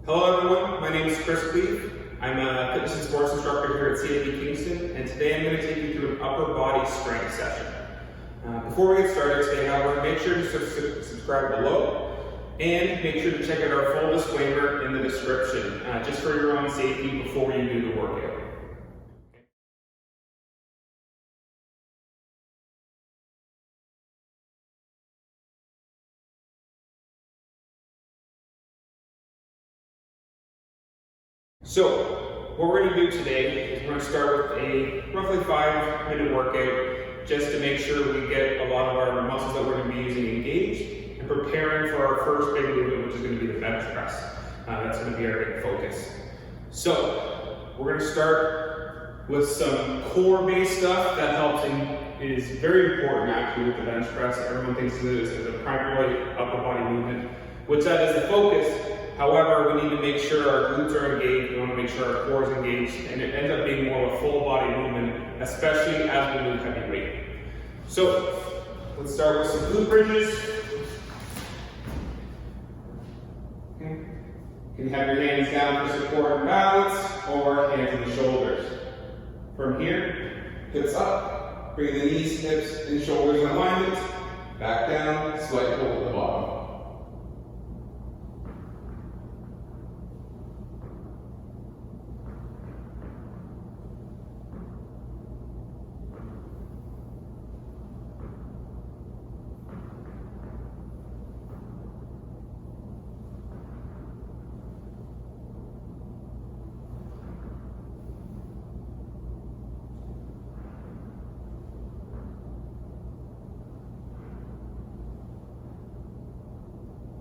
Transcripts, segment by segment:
Hello everyone, my name is Kris. I'm a fitness and sports instructor here at CAB Kingston, and today I'm going to take you through an upper body strength session. Before we get started today, however, make sure to subscribe below, and make sure to check out our full disclaimer in the description, just for your own safety before you do the workout. So, what we're going to do today is we're going to start with a roughly 5-minute workout just to make sure we get a lot of our muscles that we're going to be using engaged and preparing for our first big movement, which is going to be the bench press. That's going to be our big focus. So, we're going to start with some core-based stuff that helps and is very important actually with the bench press. Everyone thinks of it as a primary upper body movement, which that is the focus. However, we need to make sure our glutes are engaged, we want to make sure our core is engaged, and it ends up being more of a full body movement, especially as we move heavy weight. So, let's start with some glute bridges. Okay. You can have your hands down for support and balance, or hands on the shoulders. From here, hips up, bring the knees, hips, and shoulders in alignment, back down, slight pull at the bottom.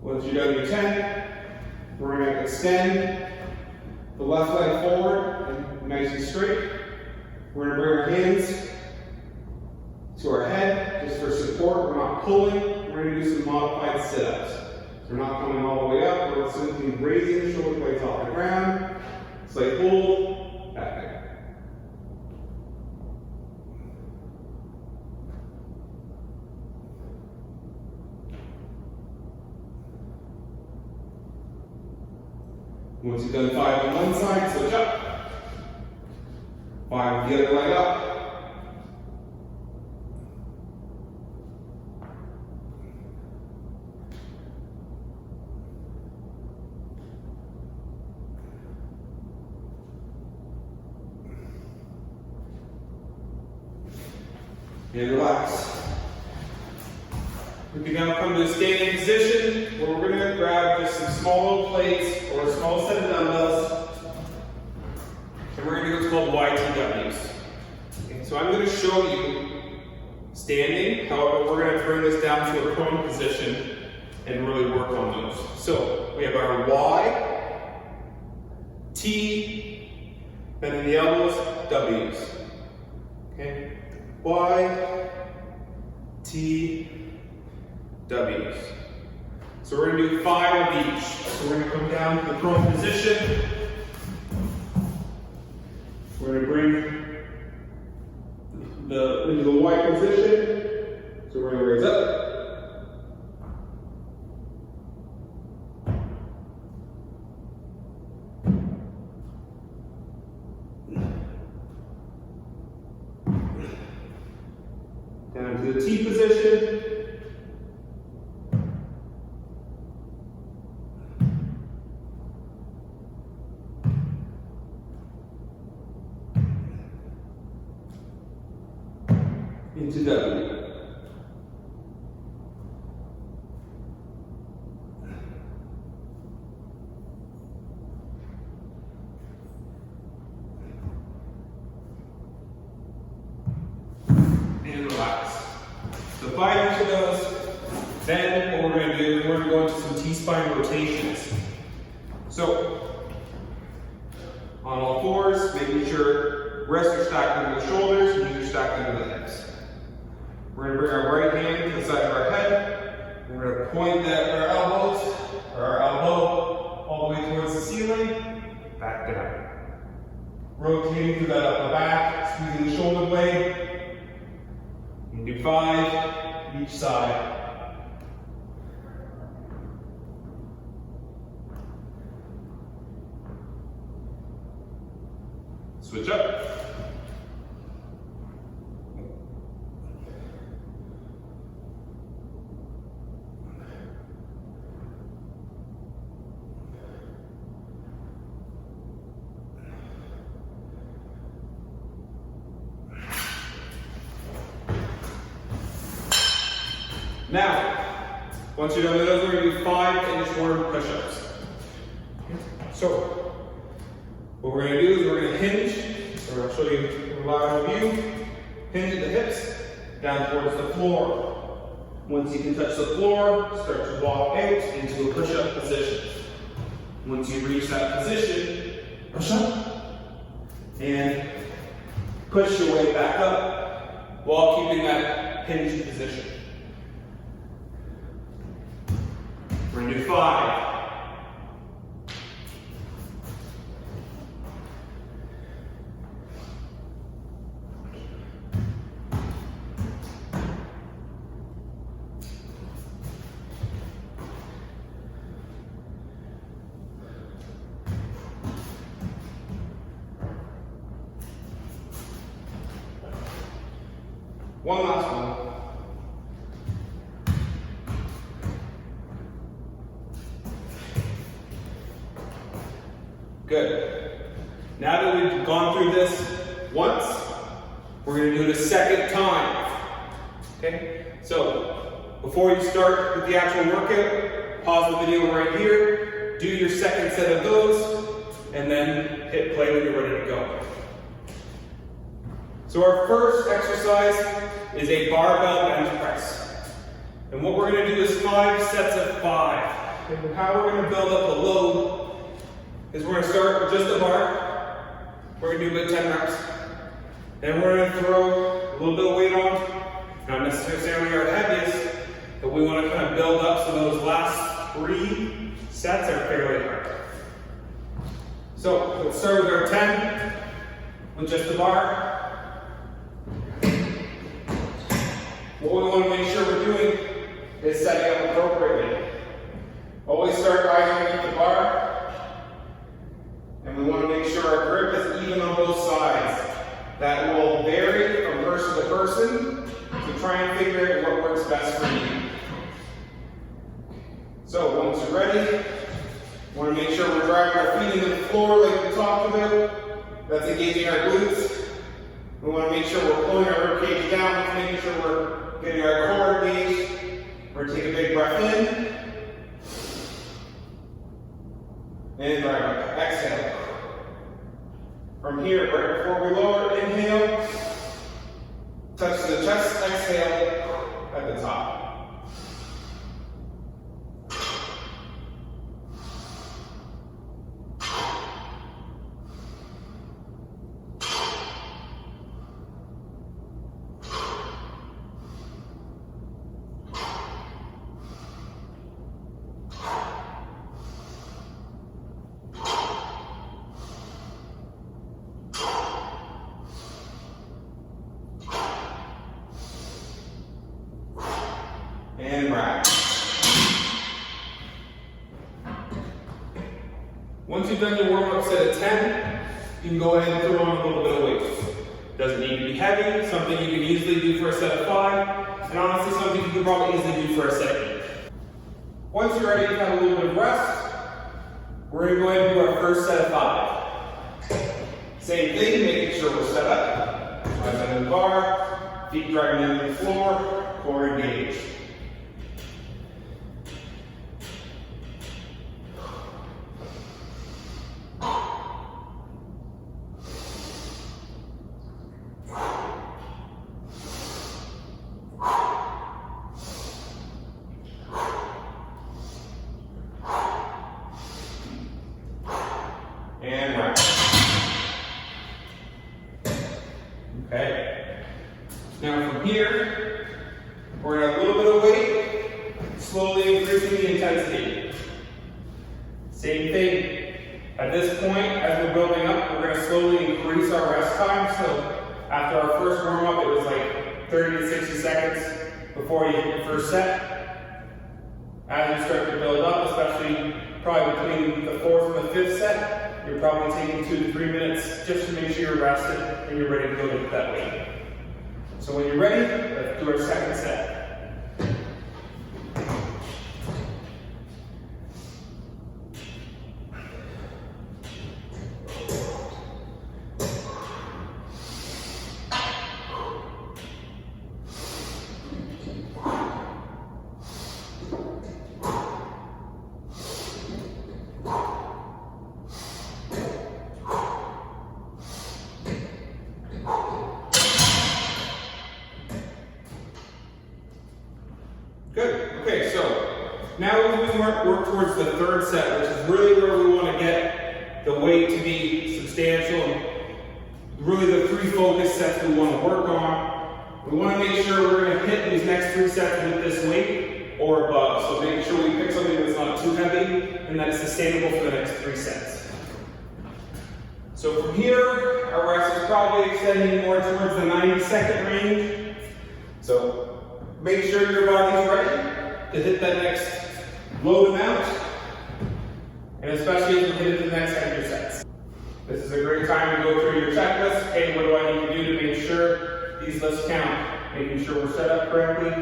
Once you're done your 10, we're going to extend the left leg forward and nice and straight. We're going to bring our hands to our head just for support. We're not pulling. We're going to do some modified sit-ups. So we're not coming all the way up. We're simply raising the shoulder blades off the ground. Slight hold, back down. Once you've done 5 on one side, switch up. 5 with the other leg up. And relax. We can now come to a standing position where we're going to grab just some small plates or a small set of dumbbells, and we're going to do what's called YTWs. Okay, so I'm going to show you standing, however we're going to bring this down to a prone position and really work on those. So we have our Y, T, and then the elbows, W's. Okay, Y, T, W's. So we're going to do 5 of each. So we're going to come down to the prone position. We're going to bring into the Y position. So we're going to raise up. Down to the T position. Into W. And relax. So 5 each of those. Then what we're going to do is we're going to go into some T-spine rotations. So on all fours, making sure wrists are stacked under the shoulders, knees are stacked under the hips. We're going to bring our right hand to the side of our head. We're going to point our elbows, or our elbow, all the way towards the ceiling, back down. Rotating through that upper back, squeezing the shoulder blade. You can do 5 each side. Switch up. Now, once you're done with those, we're going to do 5 inch-worn push-ups. So, what we're going to do is we're going to hinge, or I'll show you a lateral view, hinge at the hips, down towards the floor. Once you can touch the floor, start to walk out into a push-up position. Once you reach that position, push up, and push your way back up, while keeping that hinge position. We're going to do 5. One last one. Good. Now that we've gone through this once, we're going to do it a second time. Okay? So, before you start with the actual workout, pause the video right here, do your second set of those, and then hit play when you're ready to go. So our first exercise is a barbell bench press. And what we're going to do is 5 sets of 5. And how we're going to build up the load is we're going to start with just the bar. We're going to do about 10 reps. Then we're going to throw a little bit of weight on, not necessarily our heaviest, but we want to kind of build up so those last 3 sets are fairly hard. So let's start with our 10 with just the bar. What we want to make sure we're doing is setting up appropriately. Always start eyes underneath the bar. And we want to make sure our grip is even on both sides. That will vary from person to person, so try and figure out what works best for you. So once you're ready, we want to make sure we're driving our feet into the floor like we talked about. That's engaging our glutes. We want to make sure we're pulling our ribcage down, making sure we're getting our core engaged. We're going to take a big breath in. And drive up. Exhale. From here, right before we lower, inhale. Touch the chest, exhale at the top. And rack. Once you've done your warm-up set of 10, you can go ahead and throw on a little bit of weight. Doesn't need to be heavy, something you can easily do for a set of 5, and honestly something you can probably easily do for a set of 8. Once you're ready to have a little bit of rest, we're going to go ahead and do our first set of 5. Same thing, making sure we're set up. Eyes under the bar, feet driving into the floor, core engaged. And right. Okay. Now from here, we're going to have a little bit of weight, slowly increasing the intensity. Same thing. At this point, as we're building up, we're going to slowly increase our rest time. So after our first warm-up, it was like 30 to 60 seconds before you hit your first set. As you start to build up, especially probably between the 4th and the 5th set, you're probably taking 2 to 3 minutes just to make sure you're rested and you're ready to go get that weight. So when you're ready, let's do our second set. Good. Okay, so now we work towards the third set, which is really where we want to get the weight to be substantial. And really the 3 focus sets we want to work on. We want to make sure we're going to hit these next 3 sets with this weight or above. So making sure we pick something that's not too heavy and that is sustainable for the next 3 sets. So from here, our rest is probably extending more towards the 90-second range. So make sure your body's ready to hit that next load amount, and especially as we get into the next extra sets. This is a great time to go through your checklist. Hey, what do I need to do to make sure these lifts count? Making sure we're set up correctly,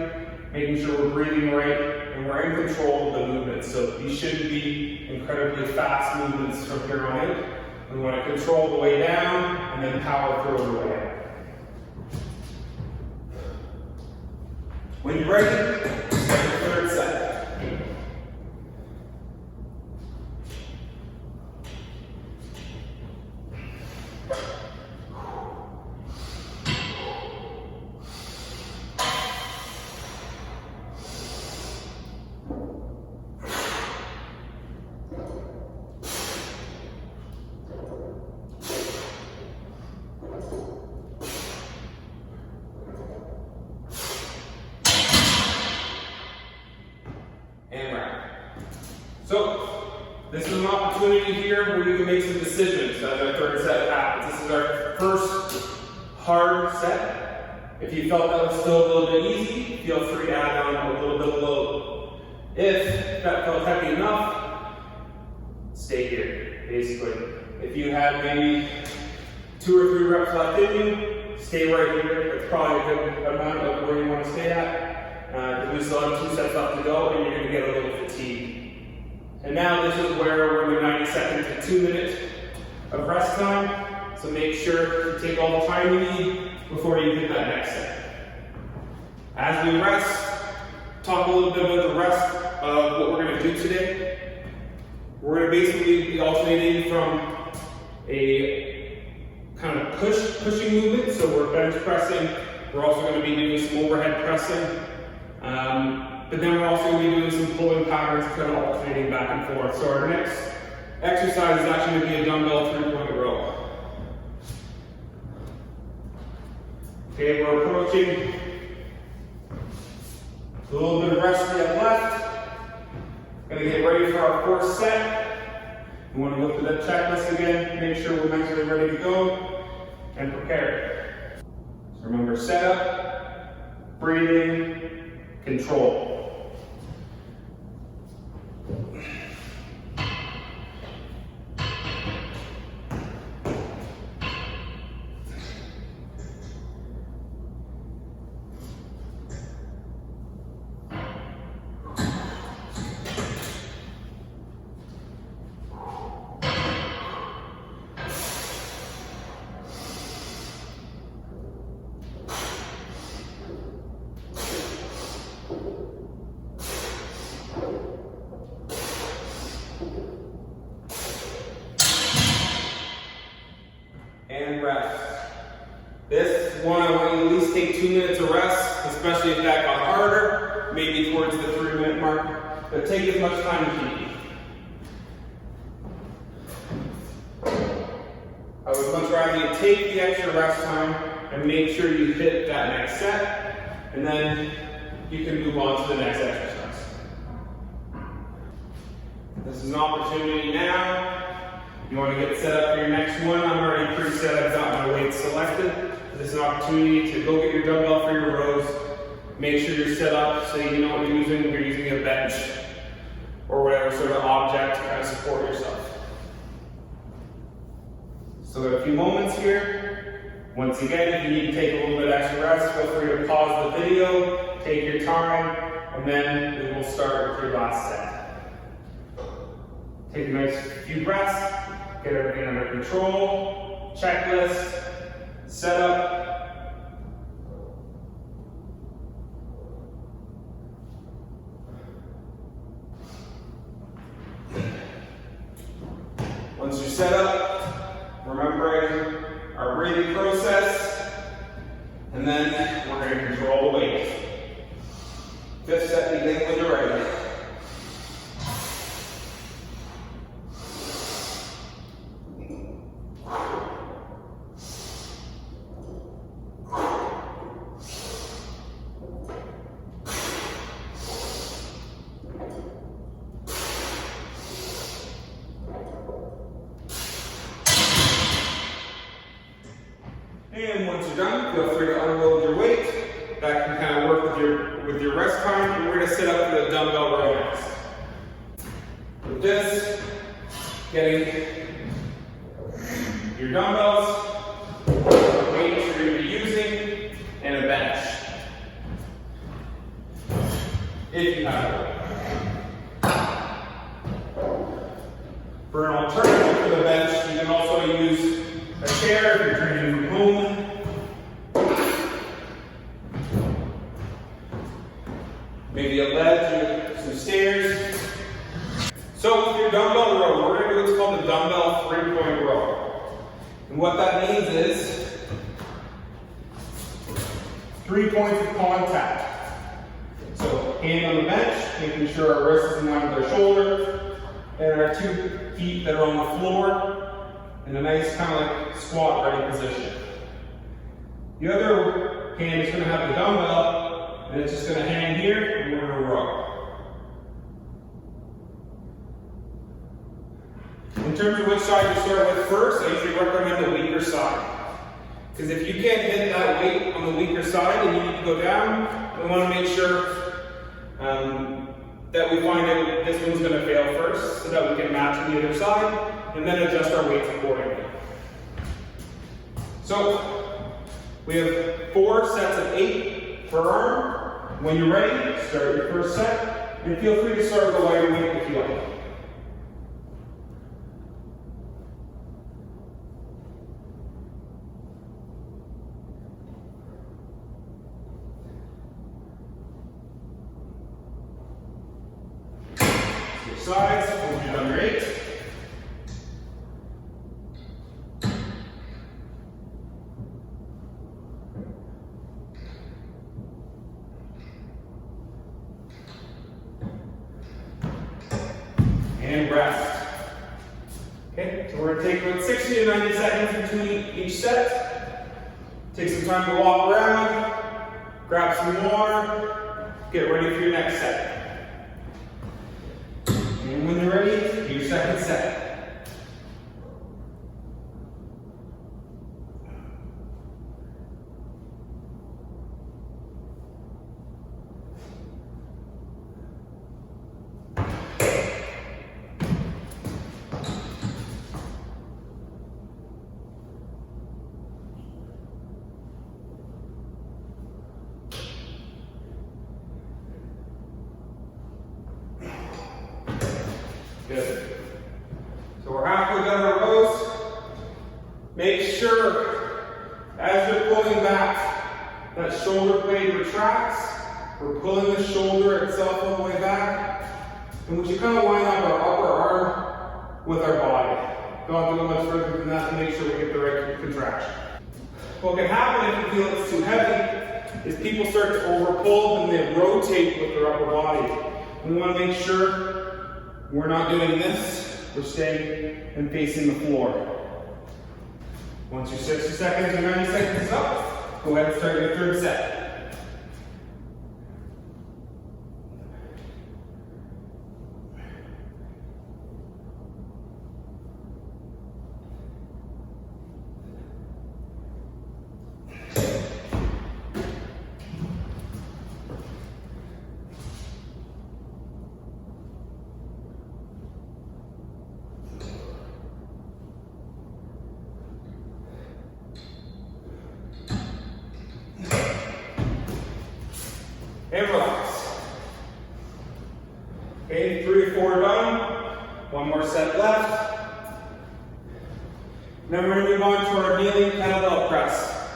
making sure we're breathing right, and we're in control of the movements. So these shouldn't be incredibly fast movements from here on out. We want to control the way down and then power through the way out. When you're ready, start the third set. So, this is an opportunity here where you can make some decisions as our third set happens. This is our first hard set. If you felt that was still a little bit easy, feel free to add on a little bit of load. If that felt heavy enough, stay here, basically. If you have maybe 2 or 3 reps left in you, stay right here. That's probably a good amount of where you want to stay at. We still have 2 sets left to go, and you're going to get a little fatigued. And now this is where we're in the 90 second to 2 minute of rest time. So make sure you take all the time you need before you hit that next set. As we rest, talk a little bit about the rest of what we're going to do today. We're going to basically be alternating from a kind of pushing movement. So we're bench pressing. We're also going to be doing some overhead pressing. But then we're also going to be doing some pulling patterns, kind of alternating back and forth. So our next exercise is actually going to be a dumbbell 3-point row. Okay, we're approaching a little bit of rest we have left. Going to get ready for our 4th set. We want to go through that checklist again, make sure we're mentally ready to go, and prepare. So remember, setup, breathing, control. And rest. This one, I want you to at least take 2 minutes of rest, especially if that got harder, maybe towards the 3-minute mark, but take as much time as you need. I would much rather you take the extra rest time and make sure you hit that next set, and then you can move on to the next exercise. This is an opportunity now. You want to get set up for your next one. I'm already preset. I've got my weights selected. This is an opportunity to go get your dumbbell for your rows. Make sure you're set up so you know what you're using. If you're using a bench, or whatever sort of object to kind of support yourself. So a few moments here. Once again, if you need to take a little bit extra rest, feel free to pause the video, take your time, and then we will start with your last set. Take a nice few breaths, get everything under control, checklist, set up. Once you're set up, remembering our breathing process, and then we're going to control the weight. Fifth set, begin when you're ready. And once you're done, feel free to unload your weight. That can kind of work with your rest time. And we're going to sit up for the dumbbell row next. With this, getting your dumbbells, the weights you're going to be using, and a bench. If you have one. For an alternative to the bench, you can also use a chair if you're training from home. Maybe a ledge or some stairs. So with your dumbbell row, we're going to do what's called the dumbbell 3-point row. And what that means is 3 points of contact. So hand on the bench, making sure our wrist is in line with our shoulder, and our 2 feet that are on the floor in a nice kind of like squat ready position. The other hand is going to have the dumbbell, and it's just going to hang here, and we're going to row. In terms of which side to start with first, I usually recommend the weaker side. Because if you can't hit that weight on the weaker side and you need to go down, we want to make sure that we find out this one's going to fail first, so that we can match the other side, and then adjust our weights accordingly. So, we have 4 sets of 8 per arm. When you're ready, start your first set, and feel free to start with a lighter weight if you like. Sides, once you've done your 8. And rest. Okay, so we're going to take about 60 to 90 seconds between each set. Take some time to walk around, grab some water, get ready for your next set. And when you're ready, do your second set. Good. So we're halfway done our rows. Make sure, as you're pulling back, that shoulder blade retracts. We're pulling the shoulder itself all the way back. And we should kind of line up our upper arm with our body. Don't have to go much further than that to make sure we get the right contraction. What can happen if you feel it's too heavy is people start to overpull and they rotate with their upper body. We want to make sure we're not doing this, we're staying and facing the floor. Once your 60 seconds or 90 seconds is up, go ahead and start your third set. more set left. Then we're going to move on to our kneeling kettlebell press.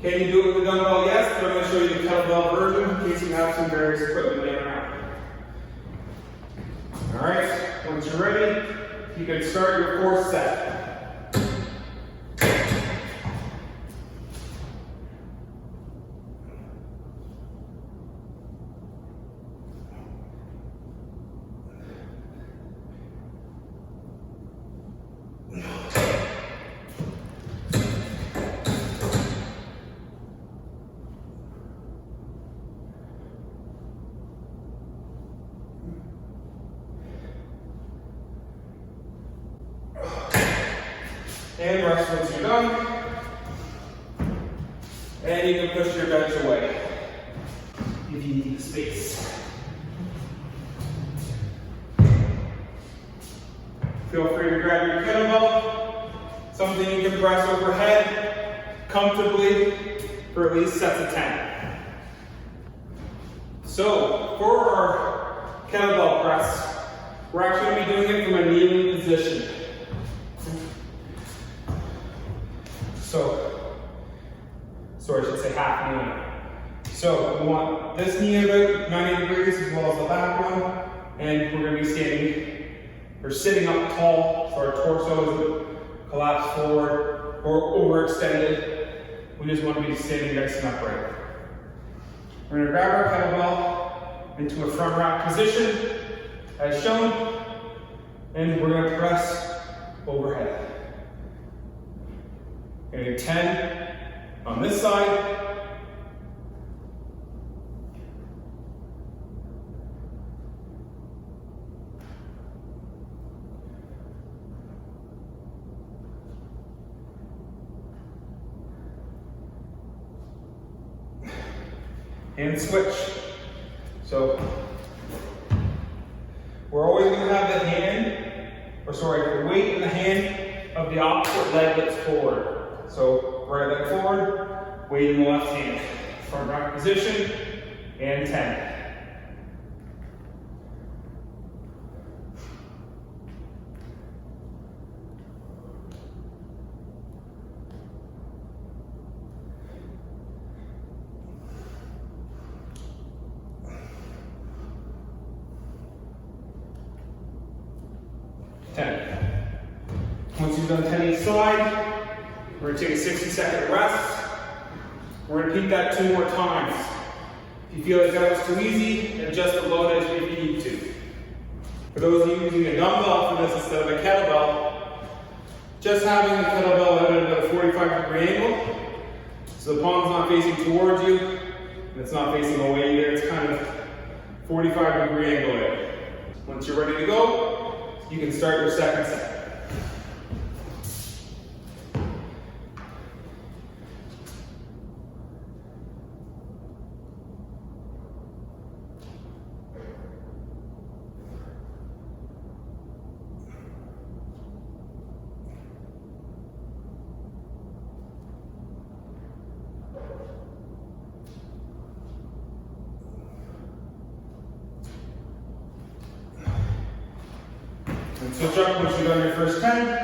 Can you do it with a dumbbell? Yes, but I'm going to show you the kettlebell version in case you have some various equipment laying around. Alright, once you're ready, you can start your fourth set. And rest once you're done. And you can push your bench away if you need the space. Feel free to grab your kettlebell, something you can press overhead comfortably for at least sets of 10. So, for our kettlebell press, we're actually going to be doing it from a kneeling position. I should say half kneeling. So we want this knee about 90 degrees as well as the back one, and we're going to be standing or sitting up tall, so our torso isn't collapsed forward or overextended. We just want to be standing nice and upright. We're going to grab our kettlebell into a front rack position as shown, and we're going to press overhead. Going to do 10 on this side. And switch. So we're always going to have the weight in the hand of the opposite leg that's forward. So right leg forward, weight in the left hand. Front rack position, and 10. Once you've done 10 each side, we're going to take a 60-second rest. We're going to repeat that 2 more times. If you feel like that was too easy, adjust the load as you need to. For those of you using a dumbbell for this instead of a kettlebell, just having the kettlebell out at a 45-degree angle, so the palm's not facing towards you, and it's not facing away either. It's kind of 45-degree angle there. Once you're ready to go, you can start your second set. And switch up once you've done your first 10.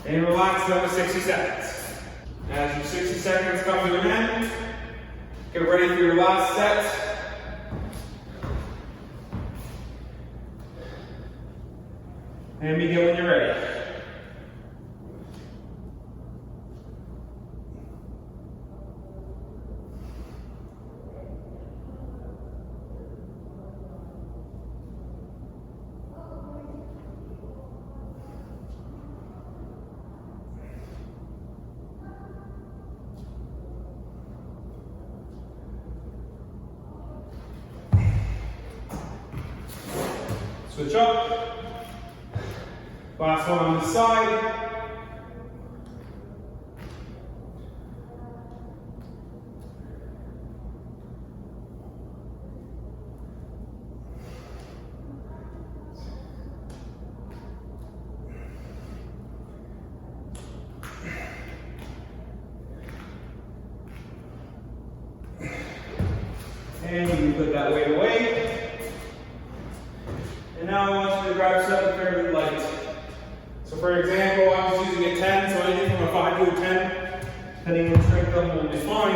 And relax another 60 seconds. As your 60 seconds come to an end, get ready for your last set. And begin when you're ready. Switch up. Last one on the side. And you can put that weight away. And now I want you to grab something fairly light. So for example, I was using a 10, so anything from a 5 to a 10, depending on the strength level will be fine.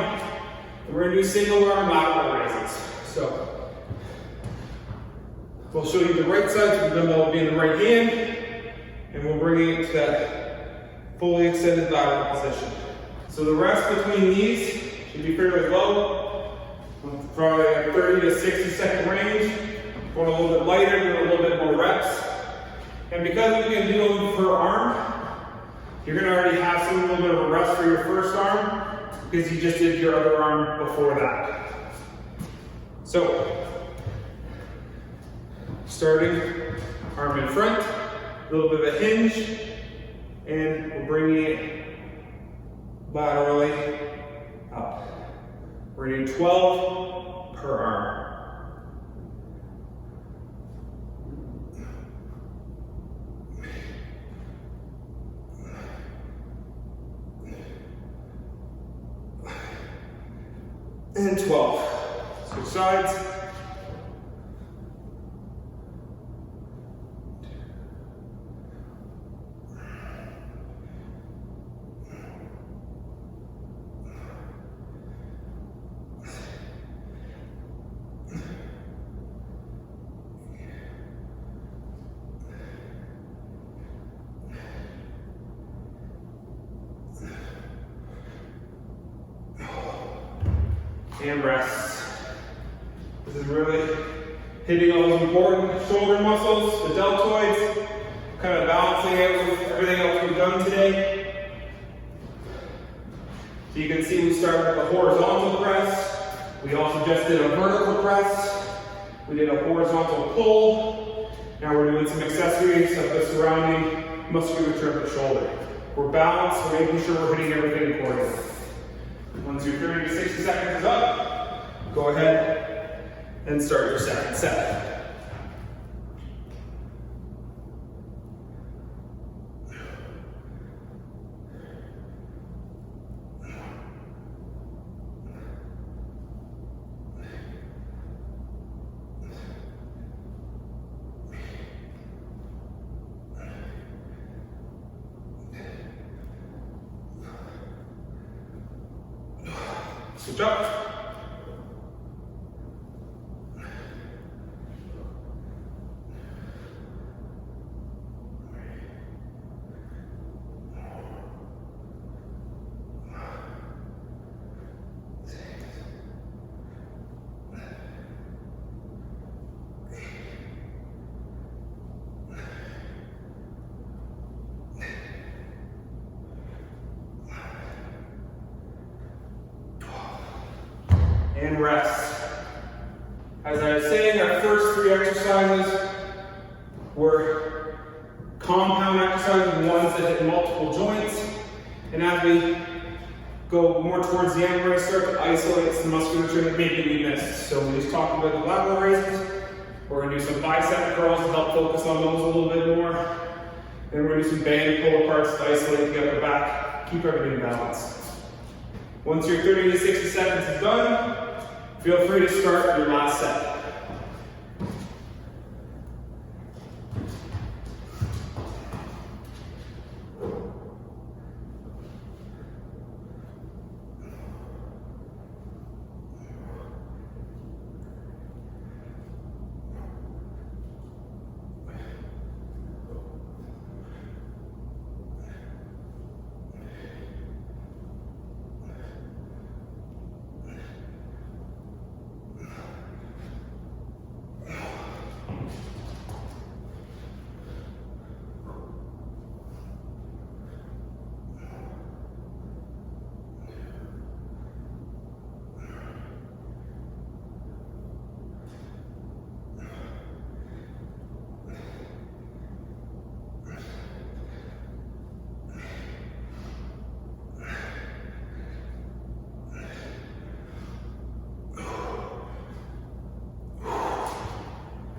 And we're going to do single arm lateral raises. So we'll show you the right side, so the dumbbell will be in the right hand, and we'll bring it to that fully extended lateral position. So the rest between these should be fairly low, probably like 30 to 60 second range. Going a little bit lighter, doing a little bit more reps. And because we can do them per arm, you're going to already have some little bit of a rest for your first arm because you just did your other arm before that. So, starting arm in front, a little bit of a hinge, and we're bringing it laterally up. We're going to do 12 per arm. And 12. Switch sides. And rest. This is really hitting all those important shoulder muscles, the deltoids, kind of balancing out with everything else we've done today. So you can see we started with a horizontal press. We also just did a vertical press. We did a horizontal pull. Now we're doing some accessories of the surrounding musculature of the shoulder. We're balanced, we're making sure we're hitting everything accordingly. Once your 30 to 60 seconds is up, go ahead and start your second set. Switch up. And rest. As I was saying, our first 3 exercises were compound exercises, ones that hit multiple joints. And as we go more towards the end, we're going to start to isolate some musculature that maybe we missed. So we just talked about the lateral raises. We're going to do some bicep curls to help focus on those a little bit more. Then we're going to do some band pull aparts to isolate the upper back, keep everything balanced. Once your 30 to 60 seconds is done, feel free to start your last set.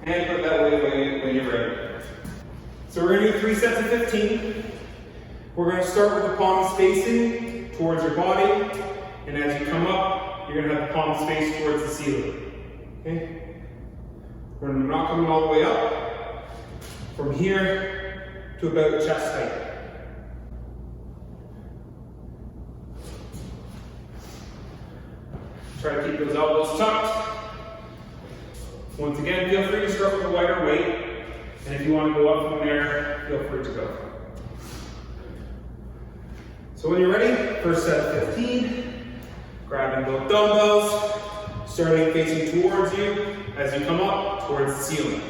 And put that away when you're ready. So we're going to do 3 sets of 15. We're going to start with the palms facing towards your body. And as you come up, you're going to have the palms face towards the ceiling. Okay? We're not coming all the way up. From here to about chest height. Try to keep those elbows tucked. Once again, feel free to start with a lighter weight. And if you want to go up from there, feel free to go. So when you're ready, first set of 15. Grabbing both dumbbells, starting facing towards you as you come up towards the ceiling.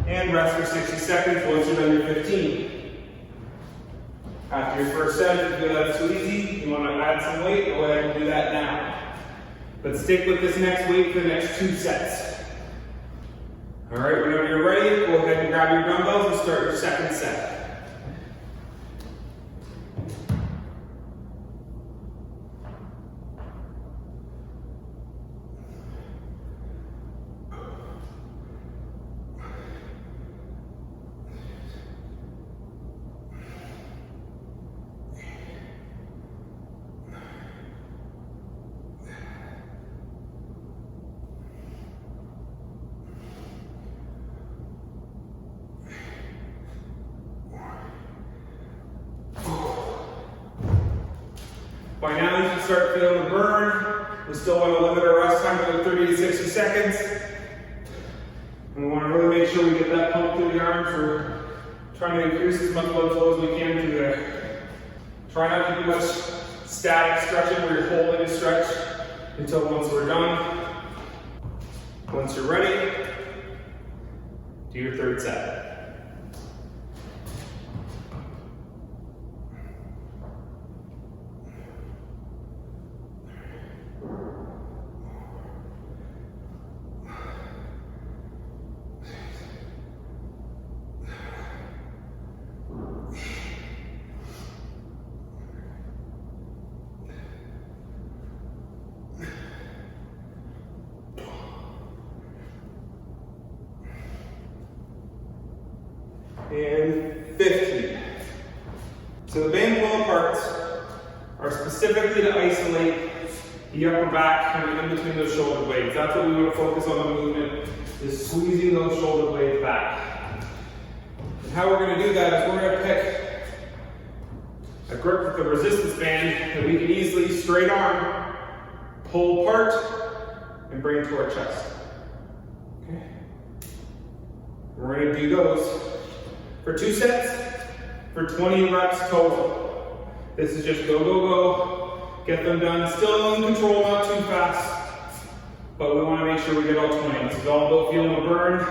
And rest for 60 seconds once you're done your 15. After your first set, if you feel that's too easy, you want to add some weight, go ahead and do that now. But stick with this next weight for the next 2 sets. Alright, whenever you're ready, go ahead and grab your dumbbells and start your second set. By now you should start feeling the burn. We still want to limit our rest time to 30 to 60 seconds. And we want to really make sure we get that pump through the arms. We're trying to increase as much blood flow as we can through there. Try not to do much static stretching where you're holding a stretch until once we're done. Once you're ready, do your third set. And 15. So the band pull aparts are specifically to isolate the upper back kind of in between those shoulder blades. That's what we want to focus on the movement, is squeezing those shoulder blades back. And how we're going to do that is we're going to pick a grip with the resistance band that we can easily straight arm, pull apart, and bring to our chest. Okay. We're going to do those for 2 sets, for 20 reps total. This is just go, go, go, get them done. Still in control, not too fast, but we want to make sure we get all 20. This is all about feeling the burn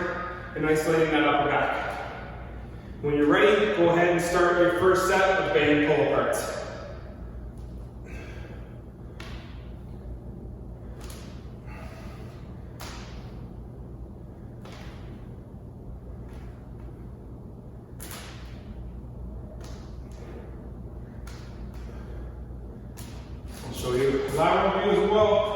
and isolating that upper back. When you're ready, go ahead and start your first set of band pull aparts. Show you lateral view as well.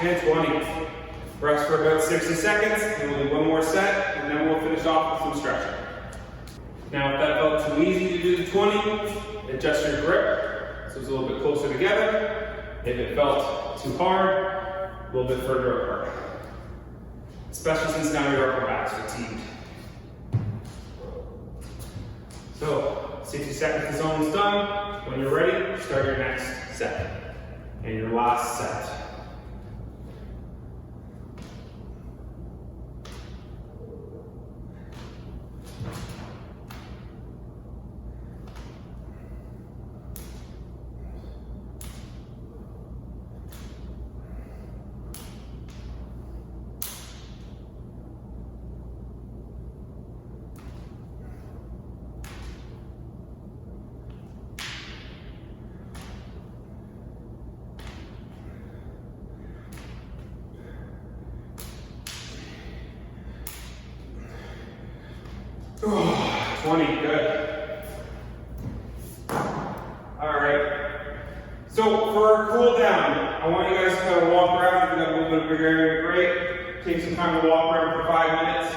And 20. Rest for about 60 seconds, and we'll do one more set, and then we'll finish off with some stretching. Now, if that felt too easy to do the 20, adjust your grip so it's a little bit closer together. If it felt too hard, a little bit further apart. Especially since now your upper back's fatigued. So, 60 seconds is almost done. When you're ready, start your next set. And your last set. 20, good. All right. So for our cool down, I want you guys to kind of walk around. If you got a little bit of bigger area, great. Take some time to walk around for 5 minutes.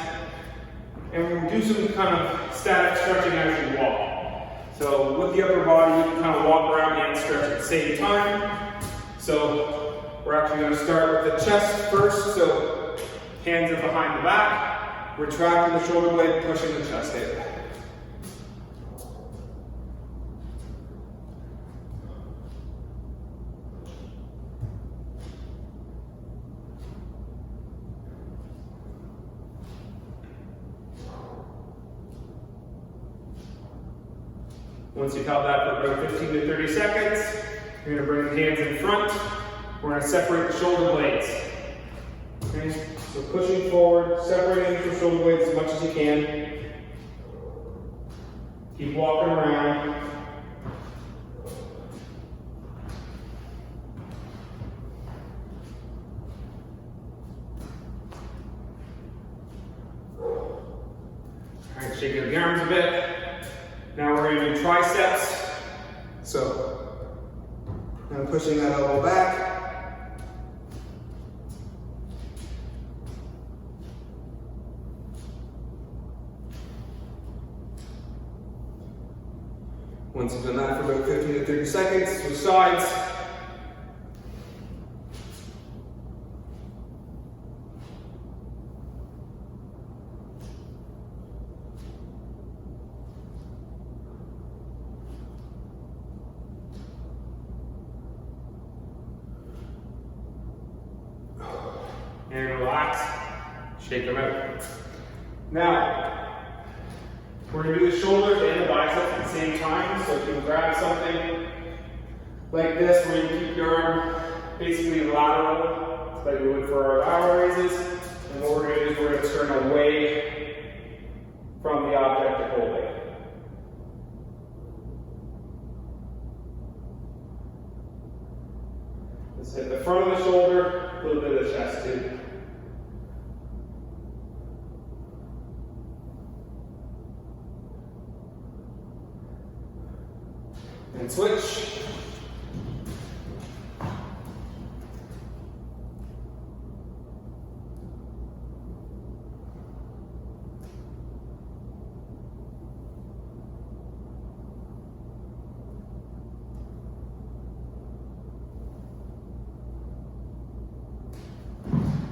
And we'll do some kind of static stretching as you walk. So with the upper body, you can kind of walk around and stretch at the same time. So we're actually going to start with the chest first. So hands are behind the back, retracting the shoulder blade, pushing the chest in. Once you've held that for about 15 to 30 seconds, you're going to bring the hands in front. We're going to separate the shoulder blades. Okay, so pushing forward, separating the shoulder blades as much as you can. Keep walking around. All right, shaking the arms a bit. Now we're going to do triceps. So, I'm pushing that elbow back. Once you've done that for about 15 to 30 seconds, switch sides. And relax, shake them out. Now, we're going to do the shoulders and the biceps at the same time. So if you grab something like this, where you keep your arm basically lateral, like we would for our lateral raises. And what we're going to do is we're going to turn away from the object to hold it. Let's hit the front of the shoulder, a little bit of the chest too. And switch.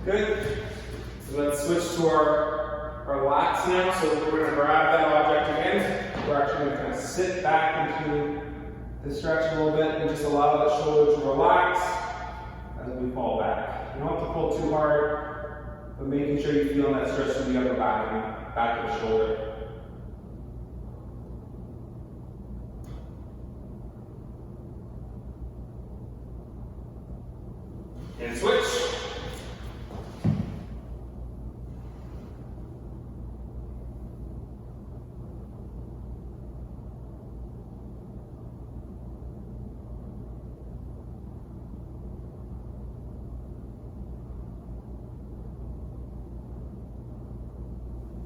Good. So let's switch to our lats now. So we're going to grab that object again. We're actually going to kind of sit back into the stretch a little bit and just allow that shoulder to relax as we fall back. You don't have to pull too hard, but making sure you feel that stretch from the upper back of the shoulder. And switch.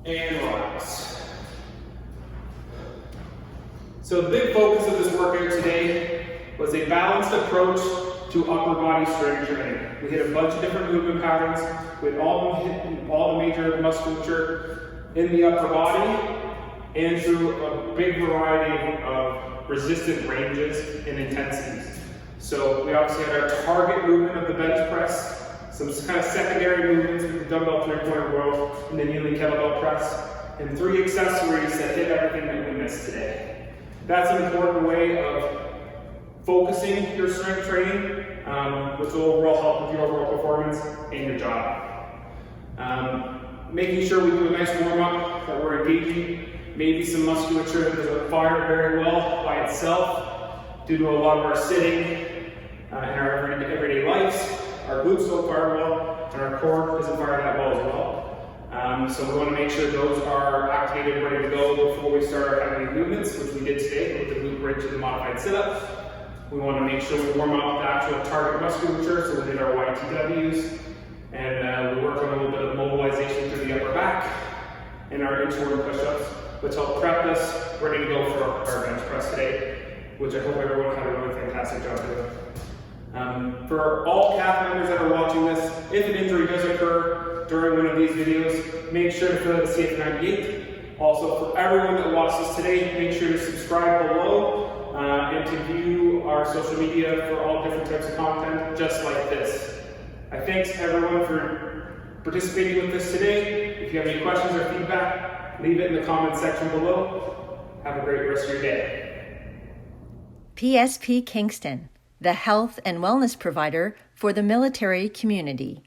And relax. So the big focus of this workout today was a balanced approach to upper body strength training. We hit a bunch of different movement patterns with all the major musculature in the upper body and through a big variety of resistant ranges and intensities. So we obviously had our target movement of the bench press, some kind of secondary movements with the dumbbell three-pointer row and the kneeling kettlebell press, and 3 accessories that hit everything that we missed today. That's an important way of focusing your strength training, which will overall help with your overall performance and your job. Making sure we do a nice warm-up, that we're engaging maybe some musculature that doesn't fire very well by itself due to a lot of our sitting in our everyday lives. Our glutes don't fire well, and our core doesn't fire that well as well. So we want to make sure those are activated, ready to go before we start our heavy movements, which we did today with the glute bridge and the modified sit-up. We want to make sure we warm up the actual target musculature, so we did our YTWs, and we work on a little bit of mobilization through the upper back, and our inchworm push-ups which helped prep us ready to go for our bench press today, which I hope everyone had a really fantastic job doing. For all CAF members that are watching this, if an injury does occur during one of these videos, make sure to fill out the CF98. Also, for everyone that watches today, make sure to subscribe below and to view our social media for all different types of content, just like this. I thanks everyone for participating with us today. If you have any questions or feedback, leave it in the comment section below. Have a great rest of your day. PSP Kingston, the health and wellness provider for the military community.